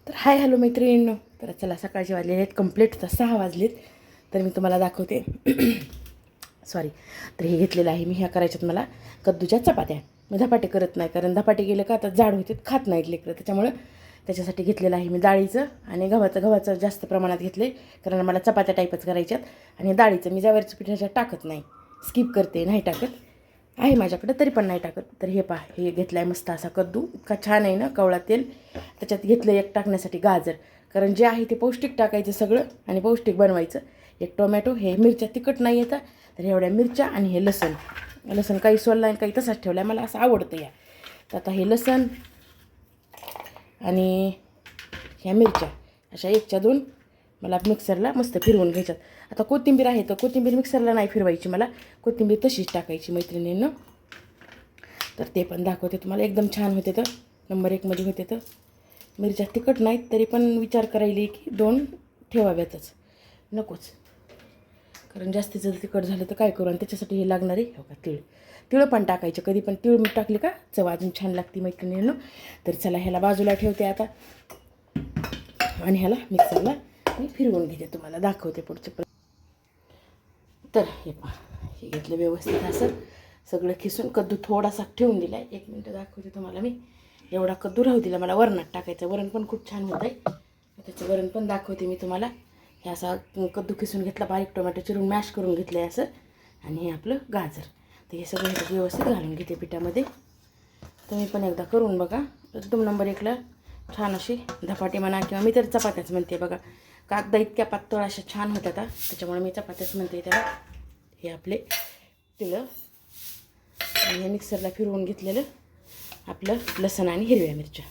तर hi hello मैत्रिणींनो. तर चला सकाळचे वाजलेले आहेत कंप्लीट 6 वाजलेत. तर मी तुम्हाला दाखवते सॉरी. तर हे घेतलेलं आहे मी. ह्या करायच्यात मला कद्दूच्या चपात्या. मी धपाटे करत नाही, कारण धपाटे गेलं का आता जाड होते, खात नाहीत लेकरं. त्याच्यामुळं त्याच्यासाठी घेतलेलं आहे मी डाळीचं आणि गव्हाचं जास्त प्रमाणात घेतले, कारण मला चपात्या टाईपच करायच्यात. आणि डाळीचं मी ज्वारीचं पिठाच्या टाकत नाही, स्किप करते, नाही टाकत. आहे माझ्याकडं तरी पण नाही टाकत. तर हे पहा, हे घेतला आहे मस्त असा कद्दू, इतका छान आहे ना, कवळा तेल. त्याच्यात घेतलं एक टाकण्यासाठी गाजर, कारण जे आहे ते पौष्टिक टाकायचं सगळं आणि पौष्टिक बनवायचं. एक टोमॅटो, हे मिरच्या तिखट नाही येतात तर एवढ्या मिरच्या, आणि हे लसण काही सोलला आणि काही तसाच ठेवला आहे, मला असं आवडतं या. तर आता हे लसण आणि ह्या मिरच्या अशा 1च्या 2 मला मिक्सरला मस्त फिरवून घ्यायच्यात. आता कोथिंबीर आहे तर कोथिंबीर मिक्सरला नाही फिरवायची, मला कोथिंबीर तशीच टाकायची मैत्रिणींनो. तर ते पण दाखवते तुम्हाला. एकदम छान होते, तर नंबर 1मध्ये होते. तर मिरच्या तिखट नाहीत तरी पण विचार करायला की 2 ठेवाव्यातच, नकोच, कारण जास्तीचं तिखट झालं तर काय करू. आणि त्याच्यासाठी हे लागणारे हो का तिळं पण टाकायचं. कधी पण तीळ टाकले का चव अजून छान लागते मैत्रिणींनो. तर चला ह्याला बाजूला ठेवते आता, आणि ह्याला मिक्सरला मी फिरवून घेते, तुम्हाला दाखवते पुढचे. तर हे पहा, हे घेतलं व्यवस्थित असं सगळं खिसून. कद्दू थोडासा ठेवून दिला आहे, 1 मिनटं दाखवते तुम्हाला मी. एवढा कद्दू राहू दिला, मला वरणात टाकायचं. वरण पण खूप छान होत आहे, त्याचं वरण पण दाखवते मी तुम्हाला. हे असा कद्दू खिसून घेतला, बारीक टोमॅटो चिरून मॅश करून घेतलं आहे असं, आणि हे आपलं गाजर. तर हे सगळं ह्याच्यात व्यवस्थित घालून घेते पिठामध्ये. तुम्ही पण एकदा करून बघा. एकदम नंबर 1ला छान अशी धपाटे म्हणा, किंवा मी तर चपात्याच म्हणते बघा. कागदा इतक्या पातळ अशा छान होत्या आता, त्याच्यामुळे मी चपात्याच म्हणते त्याला. हे आपले तिळं आणि हे मिक्सरला फिरवून घेतलेलं आपलं लसण आणि हिरव्या मिरच्या.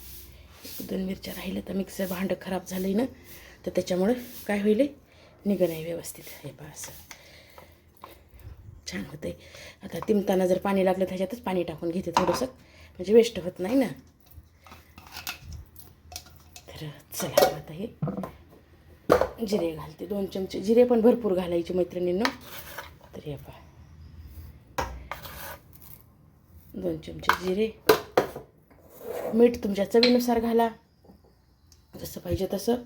2 मिरच्या राहिलं तर मिक्सर भांडं खराब झालं आहे ना, तर त्याच्यामुळं काय होईल, निघं नाही व्यवस्थित. हे पहा असं छान होतं आहे. आता तिमताना जर पाणी लागलं त्याच्यातच पाणी टाकून घेते थोडंसं, म्हणजे वेस्ट होत नाही ना. तर चला आता हे जिरे घालते, 2 चमचे जिरे, पण भरपूर घालायचे मैत्रिणींनो. तर हे पहा 2 चमचे जिरे. मीठ तुमच्या चवीनुसार घाला, जसं पाहिजे तसं.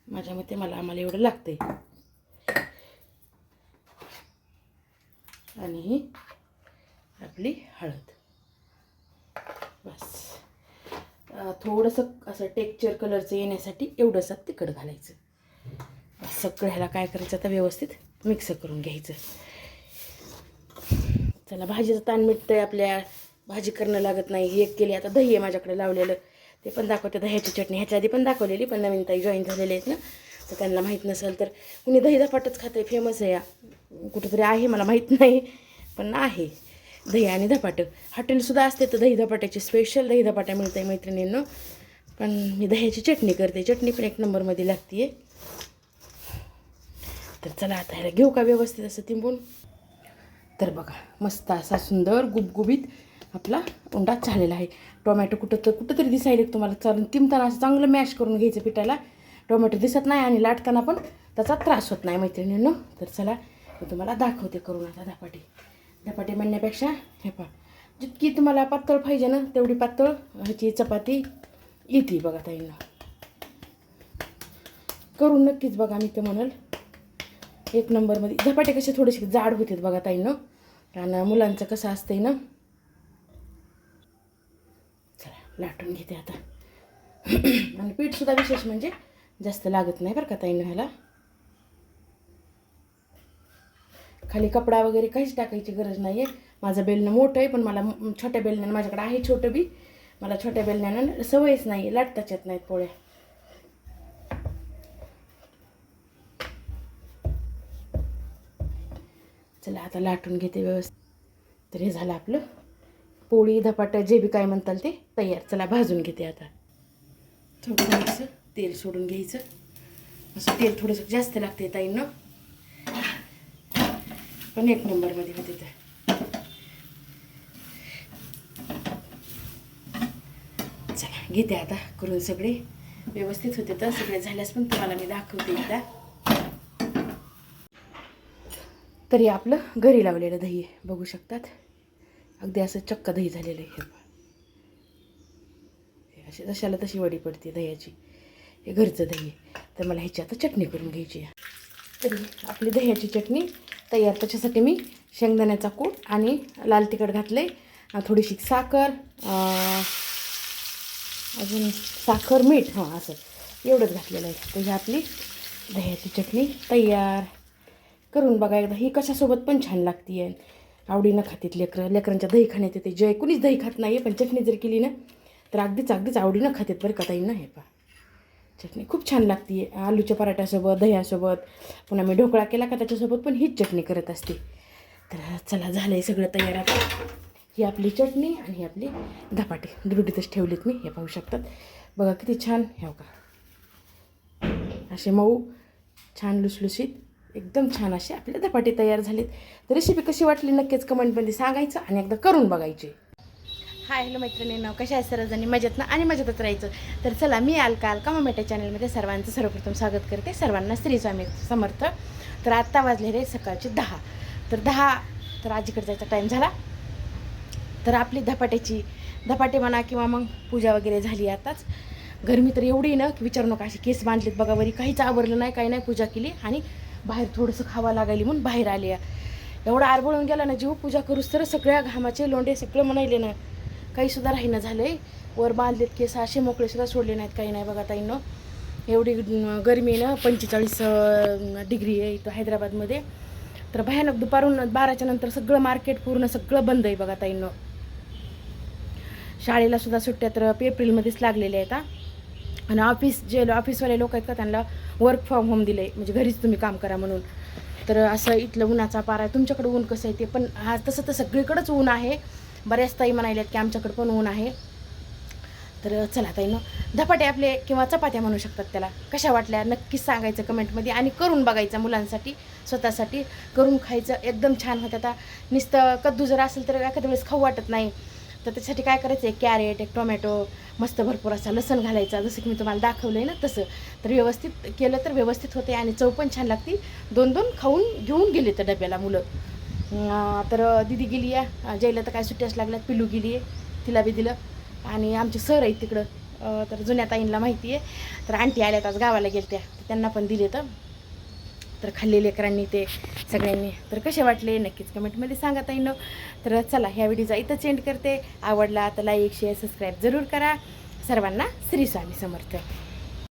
माझ्या मते आम्हाला एवढं लागतंय. आणि ही आपली हळद, बस. थोडंसं असं टेक्स्चर कलरचं येण्यासाठी एवढंसं तिखट घालायचं. सगळं ह्याला काय करायचं आता, व्यवस्थित मिक्स करून घ्यायचं. चला, भाजीचं ताण मिटतं आहे आपल्या, भाजी करणं लागत नाही. एक केली. आता दही आहे माझ्याकडे लावलेलं, ते पण दाखवते. दह्याची चटणी ह्याच्या आधी पण दाखवलेली, पण नवीन ताई जॉईन झालेले आहेत ना, तर त्यांना माहीत नसेल. तर कुणी दही धपाटच खातं आहे, फेमस आहे या कुठंतरी, आहे मला माहीत नाही, पण आहे दही आणि धपाटं. हॉटेलसुद्धा असते तर दही धपाट्याची स्पेशल दही धपाट्या मिळत आहे मैत्रिणींनो. पण मी दह्याची चटणी करते, चटणी पण 1 नंबरमध्ये लागते आहे. तर चला आता ह्याला घेऊ का व्यवस्थित असं तिंबून. तर बघा, मस्त असा सुंदर गुबगुबीत आपला उंडा झालेला आहे. टोमॅटो कुठंतरी दिसायला तुम्हाला, कारण तिमताना असं चांगलं मॅश करून घ्यायचं पिठाला. टोमॅटो दिसत नाही आणि लाटताना पण त्याचा त्रास होत नाही मैत्रिणींनो. तर चला मी तुम्हाला दाखवते करून आता धपाटे म्हणण्यापेक्षा. हे पहा, जितकी तुम्हाला पातळ पाहिजे ना तेवढी पातळ ह्याची चपाती येते बघा ताईंना. करून नक्कीच बघा, मी तर म्हणाल 1 नंबरमध्ये. धपाटे कसे थोडेसे जाड होतात बघा ताईंनो, कारण मुलांचं कसं असतंय ना. चला लाटून घेते आता. आणि पीठसुद्धा विशेष म्हणजे जास्त लागत नाही बरं का ताईंनो ह्याला. खाली कपडा वगैरे काहीच टाकायची गरज नाही आहे. माझं बेलणं मोठं आहे, पण मला छोट्या बेलण्यानं, माझ्याकडे आहे छोटं बी, मला छोट्या बेलण्यानं सवयच नाही आहे, लाटताच येत नाहीत पोळ्या. चला आता लाटून घेते व्यवस्थित. तर हे झालं आपलं पोळी धपाटं जे बी काय म्हणताल ते तयार. चला भाजून घेते आता. थोडंसं तेल सोडून घ्यायचं. असं तेल थोडंसं जास्त लागते ताईंनो, पण 1 नंबरमध्ये होते. तर चला घेते आता करून. सगळे व्यवस्थित होते, तर सगळे झाल्यास पण तुम्हाला मी दाखवते एकदा. तरी आपलं घरी लावलेलं दही बघू शकतात, अगदी असं चक्क दही झालेलं आहे. अशी जशाला तशी वडी पडते दह्याची. हे घरचं दही आहे. तर मला ह्याची आता चटणी करून घ्यायची आहे. तरी आपली दह्याची चटणी तयार. त्याच्यासाठी मी शेंगदाण्याचा कूट आणि लाल तिखट घातले, थोडीशी साखर, अजून साखर, मीठ, हां असं एवढंच घातलेलं आहे. तर ही आपली दह्याची चटणी तयार. करून बघा एकदा. ही कशासोबत पण छान लागते आहे. आवडीनं खातात लेकरांच्या दही खाण्यात येते. जय कुणीच दही खात नाही आहे, पण चटणी जर केली ना तर अगदीच आवडीनं खातात बरं का ताईंना. हे पहा चटणी खूप छान लागते आलूच्या पराठ्यासोबत, दह्यासोबत. पुन्हा मी ढोकळा केला का त्याच्यासोबत पण हीच चटणी करत असते. तर चला झालं आहे सगळं तयार आता. ही आपली चटणी आणि ही आपली धपाटे दुरुडीतच ठेवलेत मी. हे पाहू शकतात बघा किती छान. हे का असे मऊ छान लुसलुसीत एकदम छान असे आपले धपाटे तयार झालेत. तर रेसिपी कशी वाटली नक्कीच कमेंटमध्ये सांगायचं आणि एकदा करून बघायचे. हाय हॅलो मैत्रिणींनो, कशा आहे सर्वजणी? मजेत ना? आणि मजेतच राहायचं. तर चला मी अलका मम्मीच्या चॅनलमध्ये सर्वांचं सर्वप्रथम स्वागत करते. सर्वांना श्री स्वामी समर्थ. तर आत्ता वाजलेले सकाळचे 10. तर 10 तर आजीकडे जायचा टाईम झाला. तर आपली धपाटे म्हणा किंवा मग पूजा वगैरे झाली आताच. गरमी तर एवढी ना की विचारू नका. अशी केस बांधलेत बघा वरी. काहीच आवरलं नाही, काही नाही. पूजा केली आणि बाहेर थोडंसं खावा लागायली म्हणून बाहेर आली. एवढा आरबळून गेला ना जीव. पूजा करूच तर सगळ्या घामाचे लोंढे सगळं म्हणायले ना, काहीसुद्धा राहीनं झालं आहे. वर बांधलेत केस असे मोकळेसुद्धा सोडले नाहीत, काही नाही बघा ताईंनो. एवढी गरमी ना 45 डिग्री आहे इथं हैदराबादमध्ये. तर भयानक. दुपारून 12च्या नंतर सगळं मार्केट पूर्ण सगळं बंद आहे बघा ताईंनो. शाळेला सुद्धा सुट्ट्या तर एप्रिलमध्येच लागलेल्या आहेत. आणि ऑफिसवाले लोक आहेत का त्यांना वर्क फ्रॉम होम दिलं आहे, म्हणजे घरीच तुम्ही काम करा म्हणून. तर असं इथलं उन्हाचा पारा आहे. तुमच्याकडे ऊन कसं आहे ते पण. तसं तर सगळीकडेच ऊन आहे. बऱ्याच ताई म्हणायल्यात की आमच्याकडे पण ऊन आहे. तर चला ताईंनो, धपाटे आपले किंवा चपात्या म्हणू शकतात त्याला, कशा वाटल्या नक्कीच सांगायचं कमेंटमध्ये. आणि करून बघायचं मुलांसाठी स्वतःसाठी करून खायचं. एकदम छान होतं. आता नुसतं कद्दू जर असेल तर एखाद्या वेळेस खाऊ वाटत नाही. तर त्याच्यासाठी काय करायचं, एक कॅरेट, एक टोमॅटो, मस्त भरपूर असा लसूण घालायचा, जसं की मी तुम्हाला दाखवलं आहे ना तसं. तर व्यवस्थित केलं तर व्यवस्थित होते आणि चव पण छान लागते. 2-2 खाऊन घेऊन गेले तर डब्याला मुलं. तर दिदी गेली आहे जयला, तर काय सुट्ट्याच लागल्यात. पिल्लू गेली आहे, तिला बी दिलं. आणि आमचे सर आहेत तिकडं, तर जुन्या ताईंना माहिती आहे. तर आंटी आल्यात आज गावाला गेल्या, तर त्यांना पण दिले. तर खाल्ले लेकरांनी ते सगळ्यांनी. तर कसे वाटले नक्कीच कमेंटमध्ये सांगा ताईंनो. तर चला ह्या व्हिडिओचा इथंच एंड करते. आवडला तर लाईक शेअर सबस्क्राईब जरूर करा. सर्वांना श्री स्वामी समर्थ.